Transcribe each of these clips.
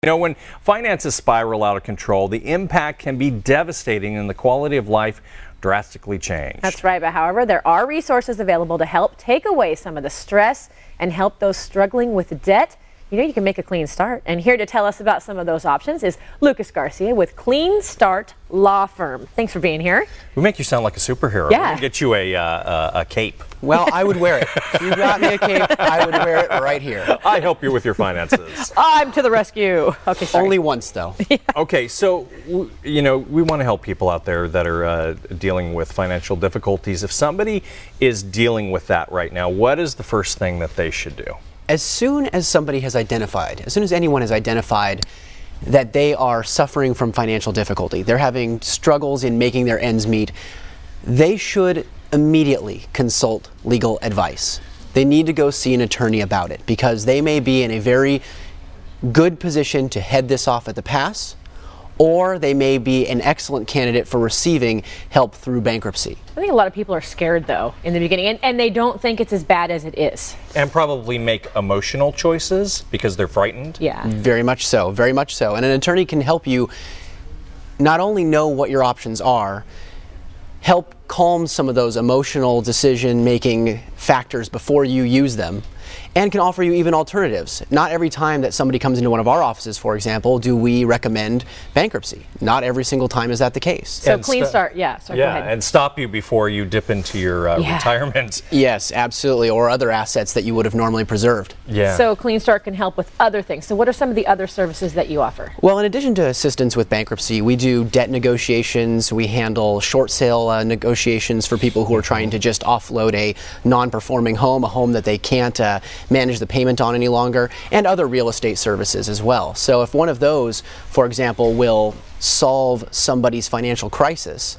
You know, when finances spiral out of control, the impact can be devastating and the quality of life drastically changed. That's right, but however, there are resources available to help take away some of the stress and help those struggling with debt. You know, you can make a clean start. And here to tell us about some of those options is Lucas Garcia with Clean Start Law Firm. Thanks for being here. We make you sound like a superhero. Yeah. We're gonna get you a cape. Well, I would wear it. If you got me a cape, I would wear it right here. I help you with your finances. I'm to the rescue. Okay, sorry. Only once, though. Okay, so, you know, we want to help people out there that are dealing with financial difficulties. If somebody is dealing with that right now, what is the first thing that they should do? As soon as somebody has identified, as soon as anyone has identified that they are suffering from financial difficulty, they're having struggles in making their ends meet, they should immediately consult legal advice. They need to go see an attorney about it because they may be in a very good position to head this off at the pass, or they may be an excellent candidate for receiving help through bankruptcy. I think a lot of people are scared, though, in the beginning, and they don't think it's as bad as it is. And probably make emotional choices because they're frightened. Yeah. Very much so, very much so. And an attorney can help you not only know what your options are, help calm some of those emotional decision-making factors before you use them, and can offer you even alternatives. Not every time that somebody comes into one of our offices, for example, do we recommend bankruptcy. Not every single time is that the case. So And Clean Start, yeah, sorry, go Yeah, ahead. and stop you before you dip into your retirement. Yes, absolutely, or other assets that you would have normally preserved. Yeah. So Clean Start can help with other things. So what are some of the other services that you offer? Well, in addition to assistance with bankruptcy, we do debt negotiations, we handle short sale negotiations for people who are trying to just offload a non-performing home, a home that they can't manage the payment on any longer, and other real estate services as well. So if one of those, for example, will solve somebody's financial crisis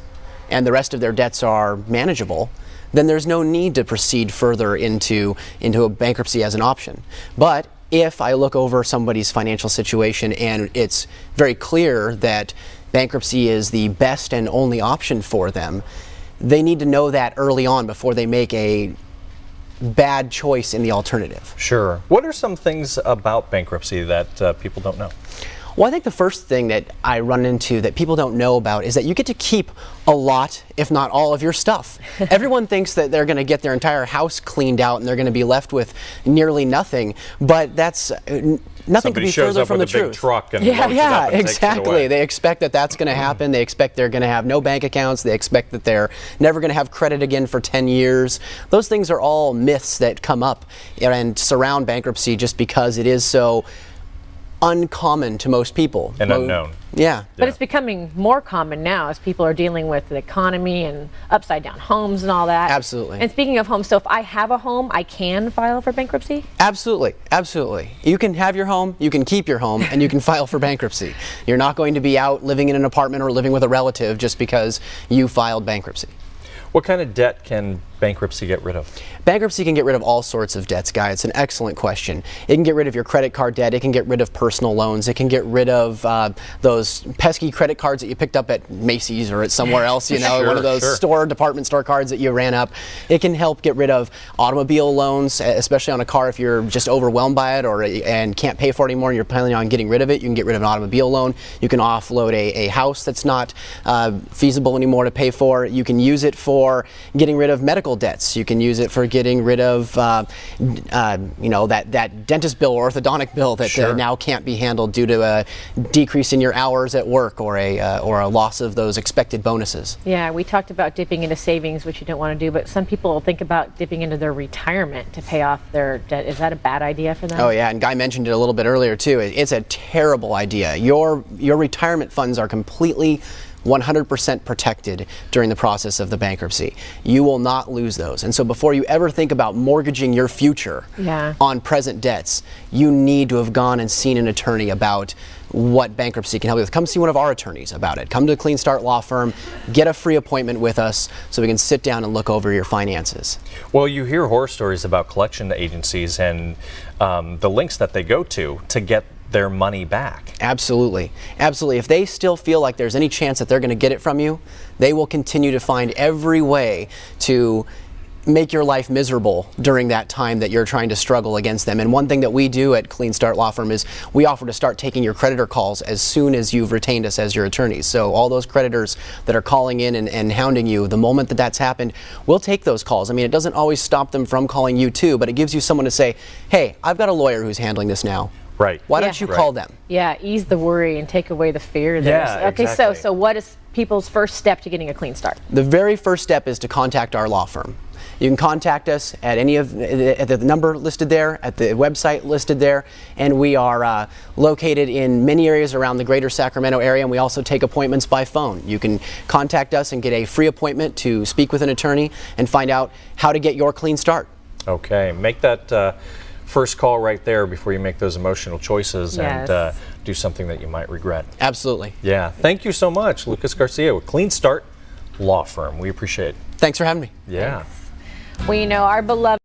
and the rest of their debts are manageable, then there's no need to proceed further into a bankruptcy as an option. But if I look over somebody's financial situation and it's very clear that bankruptcy is the best and only option for them, they need to know that early on before they make a bad choice in the alternative. Sure. What are some things about bankruptcy that people don't know? Well, I think the first thing that I run into that people don't know about is that you get to keep a lot, if not all, of your stuff. Everyone thinks that they're going to get their entire house cleaned out and they're going to be left with nearly nothing, but that's nothing could be further from the truth. Somebody shows up with a big truck and Yeah, loads it up and takes it exactly. away. They expect that that's going to happen. They expect they're going to have no bank accounts. They expect that they're never going to have credit again for 10 years. Those things are all myths that come up and surround bankruptcy just because it is so uncommon to most people. And unknown. Yeah. But it's becoming more common now as people are dealing with the economy and upside down homes and all that. Absolutely. And speaking of homes, so if I have a home, I can file for bankruptcy? Absolutely, absolutely. You can have your home, you can keep your home, and you can file for bankruptcy. You're not going to be out living in an apartment or living with a relative just because you filed bankruptcy. What kind of debt can bankruptcy get rid of? Bankruptcy can get rid of all sorts of debts, Guy. It's an excellent question. It can get rid of your credit card debt. It can get rid of personal loans. It can get rid of those pesky credit cards that you picked up at Macy's or at somewhere else, you know, one of those department store cards that you ran up. It can help get rid of automobile loans, especially on a car if you're just overwhelmed by it and can't pay for it anymore and you're planning on getting rid of it. You can get rid of an automobile loan. You can offload a house that's not feasible anymore to pay for. You can use it for getting rid of medical debts. You can use it for getting rid of, you know, that dentist bill or orthodontic bill that now can't be handled due to a decrease in your hours at work or a loss of those expected bonuses. Yeah, we talked about dipping into savings, which you don't want to do, but some people think about dipping into their retirement to pay off their debt. Is that a bad idea for them? Oh yeah, and Guy mentioned it a little bit earlier too. It's a terrible idea. Your retirement funds are completely 100% protected during the process of the bankruptcy. You will not lose those. And so before you ever think about mortgaging your future on present debts, you need to have gone and seen an attorney about what bankruptcy can help you with. Come see one of our attorneys about it. Come to Clean Start Law Firm, get a free appointment with us so we can sit down and look over your finances. Well, you hear horror stories about collection agencies and the links that they go to get their money back. Absolutely. Absolutely. If they still feel like there's any chance that they're going to get it from you, they will continue to find every way to make your life miserable during that time that you're trying to struggle against them. And one thing that we do at Clean Start Law Firm is we offer to start taking your creditor calls as soon as you've retained us as your attorneys. So all those creditors that are calling in and hounding you, the moment that that's happened, we'll take those calls. I mean, it doesn't always stop them from calling you too, but it gives you someone to say, hey, I've got a lawyer who's handling this now. Right. Why don't you call them? Yeah, ease the worry and take away the fear there. Yeah, Okay, exactly. so what is people's first step to getting a clean start? The very first step is to contact our law firm. You can contact us at at the number listed there, at the website listed there, and we are located in many areas around the greater Sacramento area, and we also take appointments by phone. You can contact us and get a free appointment to speak with an attorney and find out how to get your clean start. Okay, make that first call right there before you make those emotional choices Yes. and do something that you might regret. Absolutely. Yeah, thank you so much, Lucas Garcia with Clean Start Law Firm. We appreciate it. Thanks for having me. Yeah. Well, you know, our beloved